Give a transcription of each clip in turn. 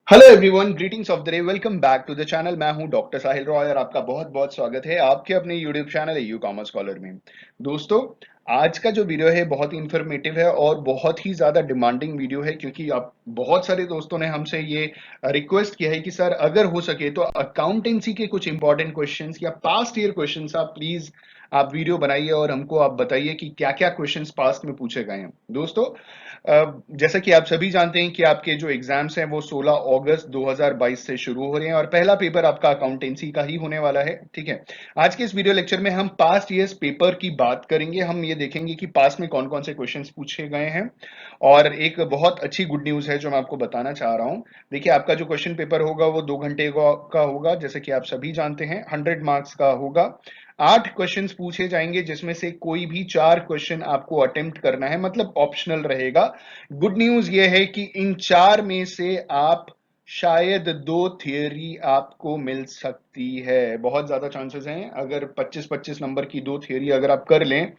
Hello everyone, greetings of the day. Welcome back to the channel. मैं हूं doctor साहिल रॉय और आपका बहुत बहुत स्वागत है आपके अपने YouTube channel you commerce scholar में। दोस्तों, आज का जो वीडियो है बहुत ही इंफॉर्मेटिव है और बहुत ही ज्यादा डिमांडिंग वीडियो है, क्योंकि आप बहुत सारे दोस्तों ने हमसे ये रिक्वेस्ट किया है कि सर अगर हो सके तो अकाउंटेंसी के कुछ इंपॉर्टेंट क्वेश्चंस या पास्ट ईयर क्वेश्चंस आप प्लीज आप वीडियो बनाइए और हमको आप बताइए कि क्या क्या क्वेश्चंस पास्ट में पूछे गए हैं। दोस्तों, जैसा कि आप सभी जानते हैं कि आपके जो एग्जाम्स हैं वो 16 अगस्त 2022 से शुरू हो रहे हैं और पहला पेपर आपका अकाउंटेंसी का ही होने वाला है। ठीक है, आज के इस वीडियो लेक्चर में हम पास्ट ईयर्स पेपर की बात करेंगे। हम ये देखेंगे कि पास्ट में कौन कौन से क्वेश्चंस पूछे गए हैं और एक बहुत अच्छी गुड न्यूज है जो मैं आपको बताना चाह रहा हूं। देखिए, आपका जो क्वेश्चन पेपर होगा वो 2 घंटे का होगा, जैसे कि आप सभी जानते हैं 100 मार्क्स का होगा। 8 क्वेश्चंस पूछे जाएंगे जिसमें से कोई भी 4 क्वेश्चन आपको अटेम्प्ट करना है, मतलब ऑप्शनल रहेगा। गुड न्यूज ये है कि इन 4 में से आप शायद 2 थियरी आपको मिल सकती है। बहुत ज्यादा चांसेस हैं, अगर 25-25 नंबर की 2 थियरी अगर आप कर लें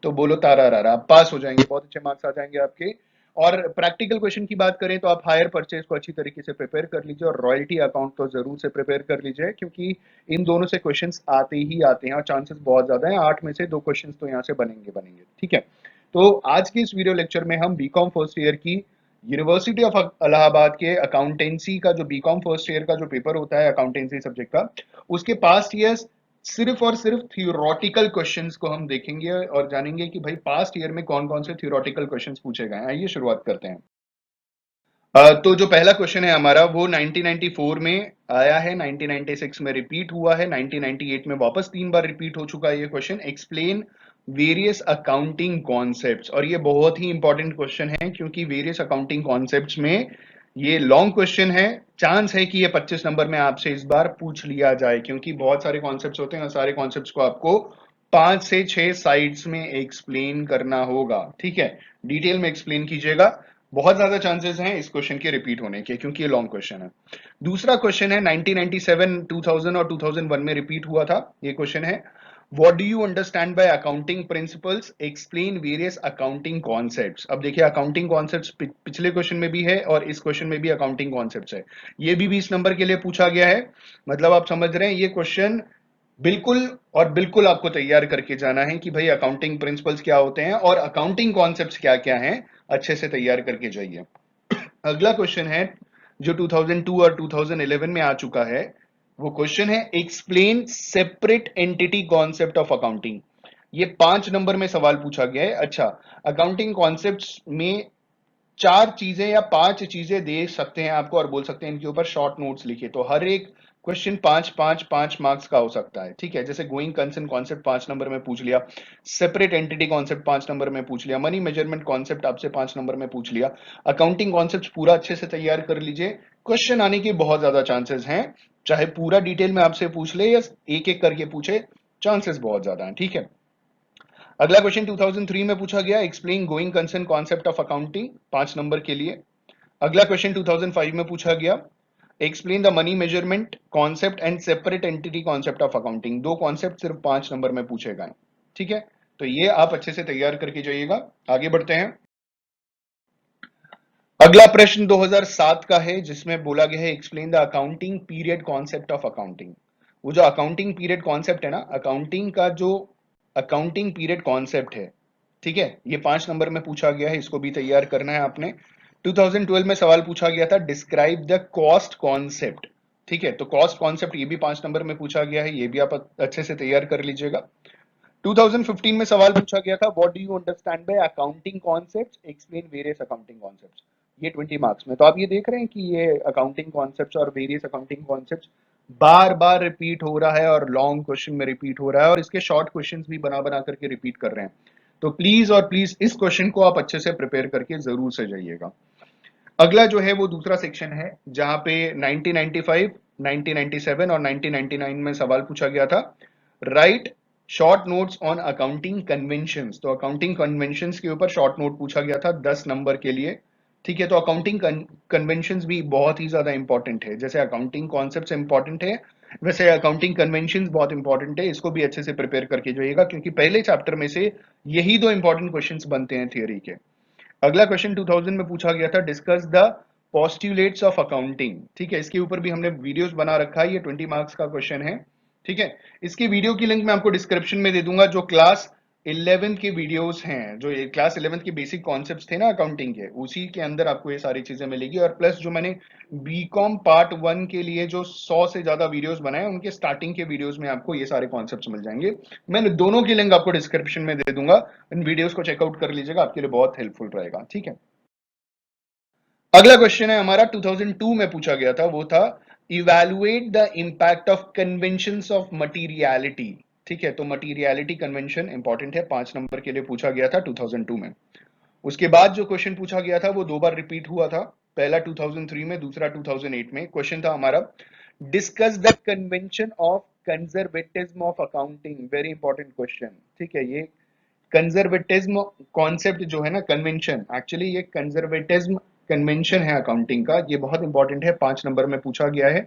तो बोलो तारा रारा, आप पास हो जाएंगे, बहुत अच्छे मार्क्स आ जाएंगे आपके। और प्रैक्टिकल क्वेश्चन की बात करें तो आप हायर परचेज को अच्छी तरीके से प्रिपेयर कर लीजिए और रॉयल्टी अकाउंट तो जरूर से प्रिपेयर कर लीजिए, क्योंकि इन दोनों से क्वेश्चंस आते ही आते हैं और चांसेस बहुत ज्यादा हैं। 8 में से 2 क्वेश्चंस तो यहाँ से बनेंगे बनेंगे। ठीक है, तो आज के इस वीडियो लेक्चर में हम बीकॉम फर्स्ट ईयर की यूनिवर्सिटी ऑफ इलाहाबाद के अकाउंटेंसी का जो बीकॉम फर्स्ट ईयर का जो पेपर होता है अकाउंटेंसी सब्जेक्ट का, उसके पास्ट ईयर्स सिर्फ और सिर्फ थियोरटिकल क्वेश्चंस को हम देखेंगे और जानेंगे कि भाई पास्ट ईयर में कौन कौन से थियोरटिकल क्वेश्चंस पूछे गए हैं। आइए शुरुआत करते हैं। तो जो पहला क्वेश्चन है हमारा वो 1994 में आया है, 1996 में रिपीट हुआ है, 1998 में वापस 3 बार रिपीट हो चुका है ये question. Explain various accounting concepts, और ये बहुत ही इंपॉर्टेंट क्वेश्चन है क्योंकि वेरियस अकाउंटिंग कॉन्सेप्ट्स में ये लॉन्ग क्वेश्चन है। चांस है कि ये 25 नंबर में आपसे इस बार पूछ लिया जाए, क्योंकि बहुत सारे कॉन्सेप्ट्स होते हैं और सारे कॉन्सेप्ट्स को आपको 5 से 6 साइड्स में एक्सप्लेन करना होगा। ठीक है, डिटेल में एक्सप्लेन कीजिएगा। बहुत ज्यादा चांसेस हैं इस क्वेश्चन के रिपीट होने के, क्योंकि ये लॉन्ग क्वेश्चन है। दूसरा क्वेश्चन है 1997, 2000 और 2001 में रिपीट हुआ था। ये क्वेश्चन है, what do you understand by accounting principles, explain various accounting concepts. अब देखिए, अकाउंटिंग कॉन्सेप्ट्स पिछले क्वेश्चन में भी है और इस क्वेश्चन में भी अकाउंटिंग कॉन्सेप्ट्स है। ये भी 20 नंबर के लिए पूछा गया है। मतलब आप समझ रहे हैं, ये क्वेश्चन बिल्कुल और बिल्कुल आपको तैयार करके जाना है कि भाई अकाउंटिंग प्रिंसिपल्स क्या होते हैं और अकाउंटिंग कॉन्सेप्ट्स क्या क्या हैं। अच्छे से तैयार करके जाइए। अगला क्वेश्चन है जो 2002 और 2011 में आ चुका है। वो क्वेश्चन है, explain separate entity concept of accounting. ये 5 नंबर में सवाल पूछा गया है। अच्छा, अकाउंटिंग कॉन्सेप्ट्स में 4 चीजें या 5 चीजें दे सकते हैं आपको और बोल सकते हैं इनके ऊपर शॉर्ट नोट्स लिखिए, तो हर एक क्वेश्चन 5 5 5 5 मार्क्स का हो सकता है। ठीक है, जैसे गोइंग कंसर्न कॉन्सेप्ट 5 नंबर में पूछ लिया, सेपरेट एंटिटी कॉन्सेप्ट 5 नंबर में पूछ लिया, मनी मेजरमेंट कॉन्सेप्ट आपसे 5 नंबर में पूछ लिया। अकाउंटिंग कॉन्सेप्ट पूरा अच्छे से तैयार कर लीजिए, क्वेश्चन आने के बहुत ज्यादा चांसेस हैं। चाहे पूरा डिटेल में आपसे पूछ ले या एक एक करके पूछे, चांसेस बहुत ज्यादा हैं। ठीक है, अगला क्वेश्चन 2003 में पूछा गया, explain going concern concept of accounting, 5 number के लिए। अगला क्वेश्चन 2005 में पूछा गया, explain the money measurement concept and separate entity concept of accounting. 2 concept सिर्फ 5 नंबर में पूछे गए। ठीक है, तो ये आप अच्छे से तैयार करके जाइएगा। आगे बढ़ते हैं। अगला प्रश्न 2007 का है, जिसमें बोला गया है, explain the accounting period concept of accounting. वो जो अकाउंटिंग पीरियड कॉन्सेप्ट है ना, अकाउंटिंग का जो अकाउंटिंग पीरियड कॉन्सेप्ट है, ठीक है, ये 5 नंबर में पूछा गया है, इसको भी तैयार करना है आपने। 2012 में सवाल पूछा गया था, डिस्क्राइब द कॉस्ट कॉन्सेप्ट। ठीक है, तो कॉस्ट कॉन्सेप्ट ये भी 5 नंबर में पूछा गया है, ये भी आप अच्छे से तैयार कर लीजिएगा। 2015 में सवाल पूछा गया था, what do you understand by accounting concepts, explain various accounting concepts. ये 20 मार्क्स में। तो आप ये देख रहे हैं कि ये अकाउंटिंग कॉन्सेप्ट्स और वेरियस अकाउंटिंग कॉन्सेप्ट्स बार बार रिपीट हो रहा है और लॉन्ग क्वेश्चन में रिपीट हो रहा है और इसके शॉर्ट क्वेश्चंस भी बना बना करके रिपीट कर रहे हैं। तो प्लीज और प्लीज इस क्वेश्चन को आप अच्छे से प्रिपेयर करके जरूर से जाइएगा। अगला जो है वो दूसरा सेक्शन है, जहां पे 1995, 1997 और 1999 में सवाल पूछा गया था, right short notes on accounting conventions. तो अकाउंटिंग कन्वेंशंस के ऊपर शॉर्ट नोट पूछा गया था 10 नंबर के लिए। ठीक है, तो अकाउंटिंग कन्वेंशंस भी बहुत ही ज्यादा इंपॉर्टेंट है, जैसे अकाउंटिंग कॉन्सेप्ट्स इंपॉर्टेंट है वैसे अकाउंटिंग कन्वेंशंस बहुत इंपॉर्टेंट है। इसको भी अच्छे से प्रिपेयर करके जाइएगा, क्योंकि पहले चैप्टर में से यही 2 इंपॉर्टेंट क्वेश्चंस बनते हैं थियोरी के। अगला क्वेश्चन 2000 में पूछा गया था, डिस्कस द पोस्ट्यूलेट्स ऑफ अकाउंटिंग, ठीक है, इसके ऊपर भी हमने वीडियोस बना रखा है, ये 20 मार्क्स का क्वेश्चन है, ठीक है। इसकी वीडियो की लिंक मैं आपको डिस्क्रिप्शन में दे दूंगा। जो क्लास 11 के वीडियोस हैं, जो ये क्लास 11 के बेसिक कॉन्सेप्ट्स थे ना अकाउंटिंग के, उसी के अंदर आपको ये सारी चीजें मिलेगी। और प्लस जो मैंने बीकॉम पार्ट 1 के लिए जो 100 से ज्यादा वीडियोस बनाए, उनके स्टार्टिंग के वीडियोस में आपको ये सारे कॉन्सेप्ट्स मिल जाएंगे। मैंने दोनों की लिंक आपको डिस्क्रिप्शन में दे दूंगा, इन वीडियोस को चेकआउट कर लीजिएगा, आपके लिए बहुत हेल्पफुल रहेगा, ठीक है। अगला क्वेश्चन है हमारा 2002 में पूछा गया था, वो था evaluate the impact of conventions of materiality, ठीक है। तो मटीरियलिटी कन्वेंशन इंपॉर्टेंट है, 5 नंबर के लिए पूछा गया था 2002 में। उसके बाद जो क्वेश्चन पूछा गया था वो 2 बार रिपीट हुआ था, पहला 2003 में, दूसरा 2008 में। क्वेश्चन था हमारा discuss the convention of conservatism of accounting, very important question, ठीक है। ये कंजर्वेटिज्म कॉन्सेप्ट जो है ना, कन्वेंशन, एक्चुअली ये कंजर्वेटिज्म कन्वेंशन है अकाउंटिंग का, ये बहुत इंपॉर्टेंट है, 5 नंबर में पूछा गया है।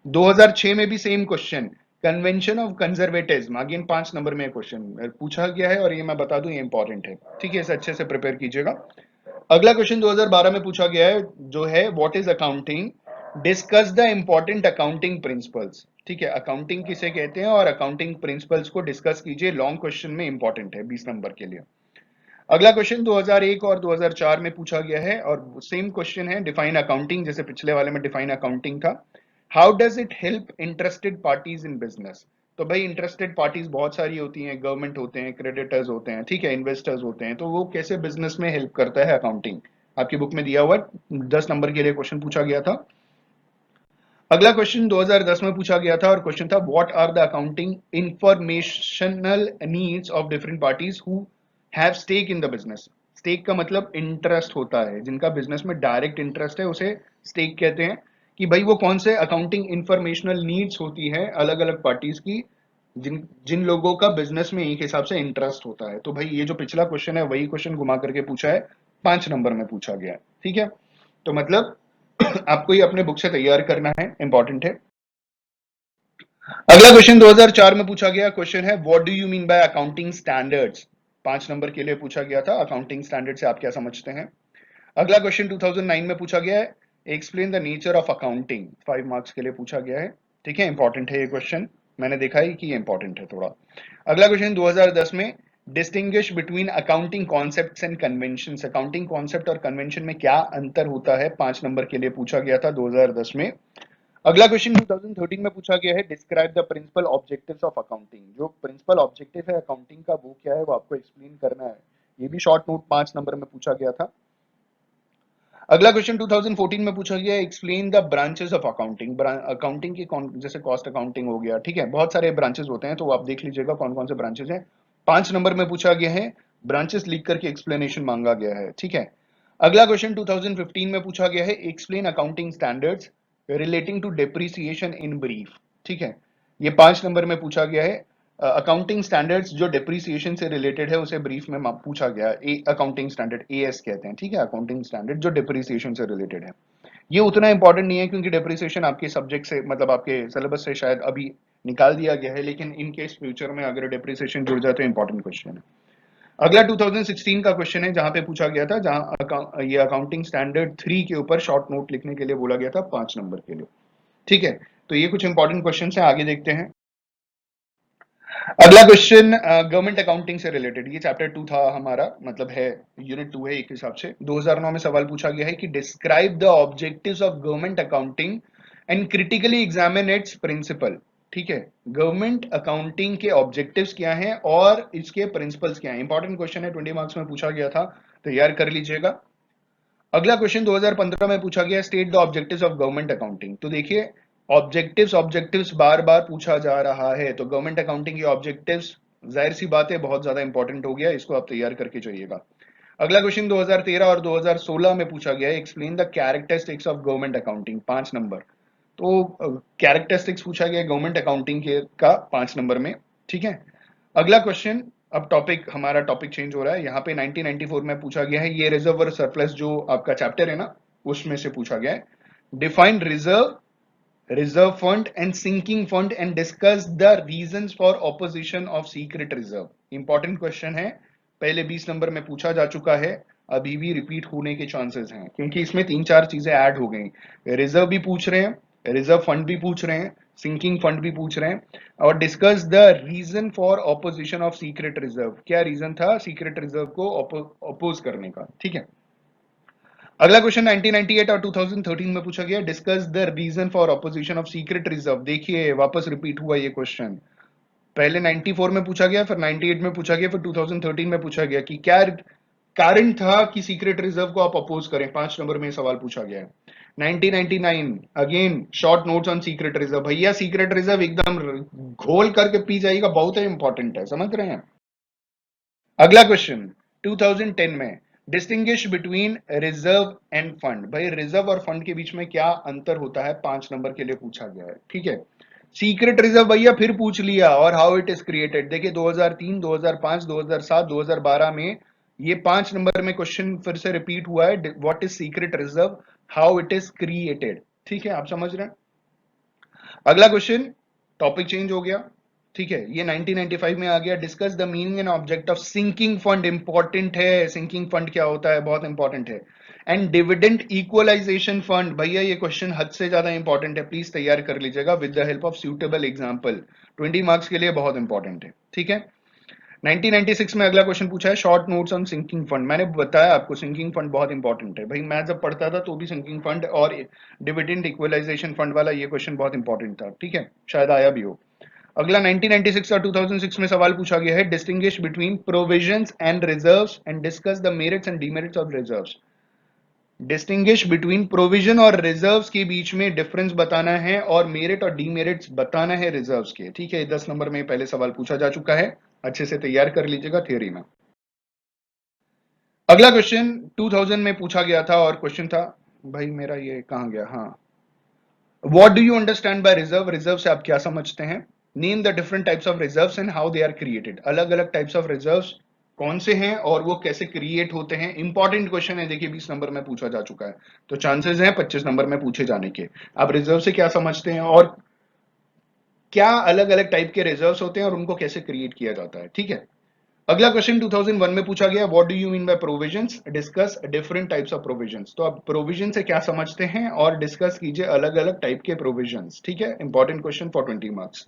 2006 में भी same question, convention of conservatism, again 5 नंबर में क्वेश्चन पूछा गया है, और ये मैं बता दूं ये इंपॉर्टेंट है, ठीक है, इसे अच्छे से प्रिपेयर कीजिएगा। अगला क्वेश्चन 2012 में पूछा गया है, जो है what is accounting, discuss the important accounting principles, ठीक है। अकाउंटिंग किसे कहते हैं और अकाउंटिंग प्रिंसिपल्स को डिस्कस कीजिए, लॉन्ग क्वेश्चन में इंपॉर्टेंट है 20 नंबर के लिए। अगला क्वेश्चन 2001 और 2004 में पूछा गया है, और सेम क्वेश्चन है, डिफाइन अकाउंटिंग, जैसे पिछले वाले में डिफाइन अकाउंटिंग था। How does it help interested parties in business, तो भाई इंटरेस्टेड पार्टीज बहुत सारी होती हैं, गवर्नमेंट होते हैं, क्रेडिटर्स होते हैं, ठीक है, इन्वेस्टर्स होते हैं, तो वो कैसे बिजनेस में हेल्प करता है अकाउंटिंग, आपकी बुक में दिया हुआ 10 नंबर के लिए क्वेश्चन पूछा गया था। अगला क्वेश्चन 2010 में पूछा गया था, और क्वेश्चन था what are the accounting informational needs of different parties who have stake in the business. Stake का मतलब इंटरेस्ट होता है, जिनका बिजनेस में डायरेक्ट इंटरेस्ट है उसे स्टेक कहते हैं। कि भाई वो कौन से अकाउंटिंग इंफॉर्मेशनल नीड्स होती है अलग अलग पार्टीज की, जिन जिन लोगों का बिजनेस में एक हिसाब से इंटरेस्ट होता है। तो भाई ये जो पिछला क्वेश्चन है वही क्वेश्चन घुमा करके पूछा है, 5 नंबर में पूछा गया है, ठीक है। तो मतलब आपको ये अपने बुक से तैयार करना है, इंपॉर्टेंट है। अगला क्वेश्चन 2004 में पूछा गया क्वेश्चन है what do you mean by accounting standards, 5 number के लिए पूछा गया था, अकाउंटिंग स्टैंडर्ड से आप क्या समझते हैं। अगला क्वेश्चन 2009 में पूछा गया है explain the nature of accounting, 5 marks के लिए पूछा गया है, ठीक है, इंपॉर्टेंट है ये क्वेश्चन, मैंने देखा है कि ये इंपॉर्टेंट है थोड़ा। अगला क्वेश्चन 2010 में distinguish between accounting concepts and conventions, accounting concept और कन्वेंशन में क्या अंतर होता है, 5 नंबर के लिए पूछा गया था 2010 में। अगला क्वेश्चन 2013 में पूछा गया है describe the principal objectives of accounting, जो प्रिंसिपल ऑब्जेक्टिव है अकाउंटिंग का वो क्या है, वो आपको एक्सप्लेन करना है। ये भी शॉर्ट नोट 5 नंबर में पूछा गया था। अगला क्वेश्चन 2014 में पूछा गया explain the branches of accounting, accounting की जैसे कॉस्ट अकाउंटिंग हो गया, ठीक है, बहुत सारे ब्रांचेस होते हैं, तो आप देख लीजिएगा कौन कौन से ब्रांचेस हैं। 5 नंबर में पूछा गया है, ब्रांचेस लिख करके एक्सप्लेनेशन मांगा गया है, ठीक है। अगला क्वेश्चन 2015 में पूछा गया है explain accounting standards relating to depreciation in brief, ठीक है। ये 5 नंबर में पूछा गया है, अकाउंटिंग स्टैंडर्ड्स जो डेप्रिसिएशन से रिलेटेड है उसे ब्रीफ में पूछा गया है, अकाउंटिंग स्टैंडर्ड एएस कहते हैं, ठीक है, अकाउंटिंग स्टैंडर्ड जो डेप्रिसिएशन से रिलेटेड है। ये उतना इंपॉर्टेंट नहीं है क्योंकि डेप्रिसिएशन आपके सब्जेक्ट से, मतलब आपके सिलेबस से शायद अभी निकाल दिया गया है, लेकिन इन केस फ्यूचर में अगर डेप्रिसिएशन जुड़ जाए तो इंपॉर्टेंट क्वेश्चन है। अगला 2016 का क्वेश्चन है, जहां पे पूछा गया था, जहां ये अकाउंटिंग स्टैंडर्ड 3 के ऊपर शॉर्ट नोट लिखने के लिए बोला गया था 5 नंबर के लिए, ठीक है। तो ये कुछ इंपॉर्टेंट क्वेश्चन है, आगे देखते हैं। अगला क्वेश्चन गवर्नमेंट अकाउंटिंग से रिलेटेड, ये चैप्टर 2 था हमारा, मतलब है यूनिट 2 है एक हिसाब से। 2009 में सवाल पूछा गया है कि describe the objectives of government accounting and critically examine its principle, ठीक है। गवर्नमेंट अकाउंटिंग के ऑब्जेक्टिव्स क्या हैं और इसके प्रिंसिपल्स क्या हैं, इंपॉर्टेंट क्वेश्चन है, 20 मार्क्स में पूछा गया था, तैयार कर लीजिएगा। अगला क्वेश्चन 2015 में पूछा गया state the objectives of government accounting, तो देखिए ऑब्जेक्टिव्स ऑब्जेक्टिव्स बार बार पूछा जा रहा है, तो गवर्नमेंट अकाउंटिंग के ऑब्जेक्टिव्स जाहिर सी बात है बहुत ज्यादा इंपॉर्टेंट हो गया, इसको आप तैयार करके जाइएगा। अगला क्वेश्चन 2013 और 2016 में पूछा गया explain the characteristics of government accounting, 5 number. तो कैरेक्टरिस्टिक्स पूछा गया गवर्नमेंट अकाउंटिंग के का 5 नंबर में, ठीक है। अगला क्वेश्चन, अब टॉपिक हमारा टॉपिक चेंज हो रहा है, यहाँ पे 1994 में पूछा गया है, ये रिजर्व और सरप्लस जो आपका चैप्टर है ना, उसमें से पूछा गया है define reserve, reserve fund and sinking fund and discuss the reasons for opposition of secret reserve, important question है, पहले 20 नंबर में पूछा जा चुका है, अभी भी रिपीट होने के चांसेस हैं, क्योंकि इसमें तीन चार चीजें ऐड हो गई। रिजर्व भी पूछ रहे हैं, रिजर्व फंड भी पूछ रहे हैं, सिंकिंग फंड भी पूछ रहे हैं, और discuss the reason for opposition of secret reserve. क्या रीजन था सीक्रेट रिजर्व को अपोज करने का, ठीक है। अगला क्वेश्चन 1998 और 2013 में पूछा गया, discuss the reason for opposition of secret reserve. देखिए वापस रिपीट हुआ ये क्वेश्चन, पहले 94 में पूछा गया, फिर 98 में पूछा गया, फिर 2013 में पूछा गया कि क्या कारण था कि सीक्रेट रिजर्व को आप अपोज करें। 5 नंबर में सवाल पूछा गया है। 1999 again short notes on secret reserve. भैया सीक्रेट रिजर्व एकदम घोल करके पी जाएगा, बहुत ही इंपॉर्टेंट है, समझ रहे हैं। अगला क्वेश्चन 2010 में, distinguish between reserve end fund. भाई रिजर्व और फंड के बीच में क्या अंतर होता है, 5 नंबर के लिए पूछा गया है, ठीक है। सीक्रेट रिजर्व भैया फिर पूछ लिया, और हाउ इट इज क्रिएटेड। देखिए 2003, 2005, 2007, 2012 में ये 5 नंबर में क्वेश्चन फिर से रिपीट हुआ है। What is secret reserve, how it is created, ठीक है, आप समझ रहे हैं। अगला क्वेश्चन, टॉपिक चेंज हो गया, ठीक है, ये 1995 में आ गया। Discuss the meaning and object of sinking fund. Important है, सिंकिंग फंड क्या होता है, बहुत इंपॉर्टेंट है। And dividend equalisation fund. भैया ये क्वेश्चन हद से ज्यादा इंपॉर्टेंट है, प्लीज तैयार कर लीजिएगा with the help of suitable example. 20 marks के लिए बहुत इंपॉर्टेंट है, ठीक है। 1996 में अगला क्वेश्चन पूछा है, short notes on sinking fund. मैंने बताया आपको सिंकिंग फंड बहुत इंपॉर्टेंट है भाई, मैं जब पढ़ता था तो भी सिंकिंग फंड और डिविडेंड इक्वलाइजेशन फंड वाला ये क्वेश्चन बहुत इंपॉर्टेंट था, ठीक है, शायद आया भी हो। अगला 1996 और 2006 में सवाल पूछा गया है, distinguish between provisions and reserves and discuss the merits and demerits of reserves. Distinguish between provision और रिजर्व्स के बीच में डिफरेंस बताना है, और मेरिट और डीमेरिट्स बताना है रिजर्व्स के, ठीक है। 10 नंबर में पहले सवाल पूछा जा चुका है, अच्छे से तैयार कर लीजिएगा थ्योरी में। अगला क्वेश्चन 2000 में पूछा गया था, और क्वेश्चन था, भाई मेरा ये कहां गया, हाँ, what do you understand by reserve. Reserve से आप क्या समझते हैं। Name the different types of reserves and how they are created. अलग अलग टाइप्स ऑफ रिजर्व्स कौन से हैं और वो कैसे क्रिएट होते हैं। इंपॉर्टेंट क्वेश्चन है, देखिए 20 नंबर में पूछा जा चुका है, तो चांसेस हैं 25 नंबर में पूछे जाने के। आप रिजर्व से क्या समझते हैं, और क्या अलग अलग टाइप के रिजर्व्स होते हैं, और उनको कैसे क्रिएट किया जाता है, ठीक है। अगला क्वेश्चन 2001 में पूछा गया, what do you mean by provisions, discuss different types of provisions. तो आप प्रोविजन से क्या समझते हैं और डिस्कस कीजिए अलग अलग टाइप के प्रोविजंस, ठीक है, इंपॉर्टेंट क्वेश्चन फॉर 20 मार्क्स।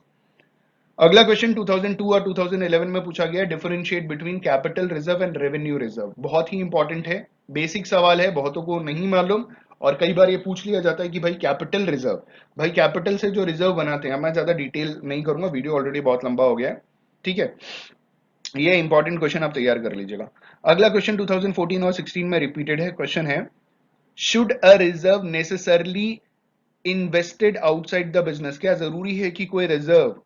अगला क्वेश्चन 2002 और 2011 में पूछा गया, differentiate between capital reserve and revenue reserve. बहुत ही इंपॉर्टेंट है, बेसिक सवाल है, बहुतों को नहीं मालूम, और कई बार ये पूछ लिया जाता है कि भाई कैपिटल रिजर्व, भाई कैपिटल से जो रिजर्व बनाते हैं, मैं ज्यादा डिटेल नहीं करूंगा, वीडियो ऑलरेडी बहुत लंबा हो गया है, ठीक है। ये इंपॉर्टेंट क्वेश्चन आप तैयार कर लीजिएगा। अगला क्वेश्चन 2014 और 16 में रिपीटेड है, क्वेश्चन है, should a reserve necessarily invested outside the business. क्या जरूरी है कि कोई रिजर्व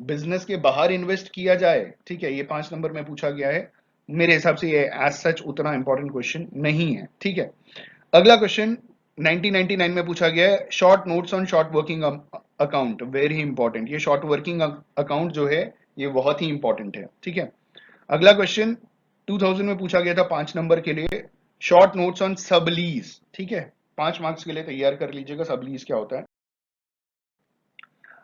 बिजनेस के बाहर इन्वेस्ट किया जाए, ठीक है, ये 5 नंबर में पूछा गया है। मेरे हिसाब से ये एज सच उतना इंपॉर्टेंट क्वेश्चन नहीं है, ठीक है। अगला क्वेश्चन 1999 में पूछा गया है, short notes on short working account. Very important, ये शॉर्ट वर्किंग अकाउंट जो है ये बहुत ही इंपॉर्टेंट है, ठीक है। अगला क्वेश्चन 2000 में पूछा गया था 5 नंबर के लिए, शॉर्ट नोट्स ऑन सबलीज, ठीक है, 5 मार्क्स के लिए तैयार कर लीजिएगा, सबलीज क्या होता है।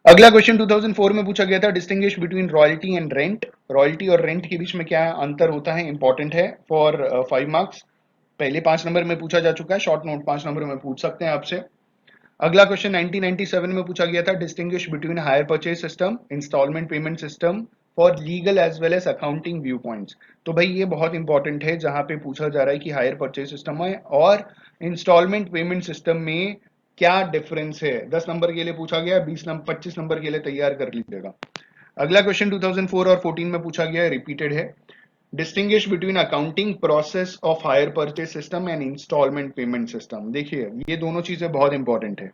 अगला क्वेश्चन 2004 में पूछा गया था, distinguish between royalty and rent. Royalty और रेंट के बीच में क्या अंतर होता है, इंपॉर्टेंट है फॉर 5 मार्क्स। पहले 5 नंबर में पूछा जा चुका है, शॉर्ट नोट 5 नंबर में पूछ सकते हैं आपसे। अगला क्वेश्चन 1997 में पूछा गया था, distinguish between hire purchase system, instalment payment system for legal as well as accounting view points. तो भाई ये बहुत इंपॉर्टेंट है, जहां पे पूछा जा रहा है कि हायर परचेज सिस्टम है और इंस्टॉलमेंट पेमेंट सिस्टम में क्या डिफरेंस है। 10 नंबर के लिए पूछा गया, 20 नंबर 25 नंबर के लिए तैयार कर लीजिएगा। अगला क्वेश्चन 2004 और 14 में पूछा गया है, रिपीटेड है, distinguish between accounting process of hire purchase system and instalment payment system. देखिए ये दोनों चीजें बहुत इंपॉर्टेंट है।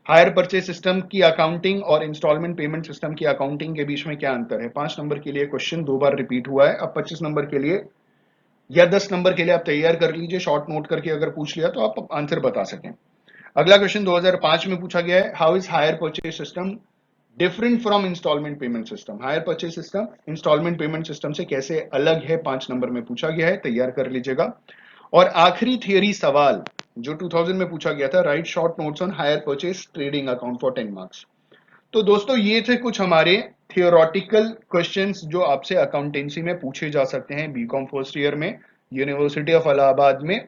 हायर परचेज सिस्टम की अकाउंटिंग और इंस्टॉलमेंट पेमेंट सिस्टम की अकाउंटिंग के बीच में क्या अंतर है। 5 नंबर के लिए क्वेश्चन 2 बार रिपीट हुआ है। अब 25 नंबर के लिए या 10 नंबर के लिए आप तैयार कर लीजिए, शॉर्ट नोट करके अगर पूछ लिया तो आप आंसर बता सकें। अगला क्वेश्चन 2005 में पूछा गया है, how is hire purchase system different from instalment payment system. Hire purchase system instalment payment system से कैसे अलग है, 5 नंबर में पूछा गया है, तैयार कर लीजिएगा। और आखिरी थियरी सवाल जो 2000 में पूछा गया था, right short notes on hire purchase trading account for 10 marks. तो दोस्तों ये थे कुछ हमारे थियोरटिकल क्वेश्चंस जो आपसे अकाउंटेंसी में पूछे जा सकते हैं बीकॉम फर्स्ट ईयर में। यूनिवर्सिटी ऑफ इलाहाबाद में,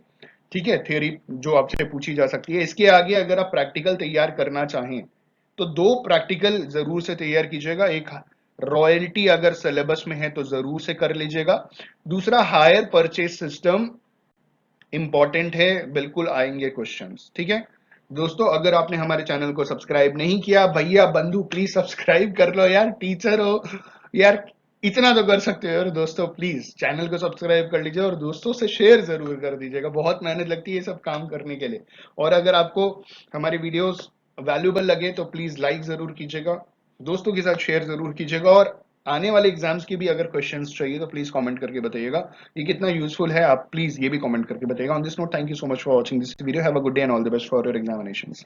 ठीक है, थ्योरी जो आपसे पूछी जा सकती है। इसके आगे अगर आप प्रैक्टिकल तैयार करना चाहें तो दो प्रैक्टिकल जरूर से तैयार कीजिएगा। एक रॉयल्टी अगर सिलेबस में है तो जरूर से कर लीजिएगा। दूसरा हायर परचेज सिस्टम इंपॉर्टेंट है, बिल्कुल आएंगे क्वेश्चंस, ठीक है। दोस्तों अगर आपने हमारे चैनल को सब्सक्राइब नहीं किया, भैया बंधु प्लीज सब्सक्राइब कर लो यार, टीचर हो यार, इतना तो कर सकते हो यार। दोस्तों प्लीज चैनल को सब्सक्राइब कर लीजिए और दोस्तों से शेयर जरूर कर दीजिएगा, बहुत मेहनत लगती है ये सब काम करने के लिए। और अगर आपको हमारी वीडियोस वैल्यूबल लगे तो प्लीज लाइक जरूर कीजिएगा, दोस्तों के साथ शेयर जरूर कीजिएगा। और आने वाले एग्जाम्स की भी अगर क्वेश्चंस चाहिए तो प्लीज कमेंट करके बताइएगा, ये कितना यूजफुल है आप प्लीज ये भी कमेंट करके बताइएगा। On this note, thank you so much for watching this video, have a good day and all the best for your examinations.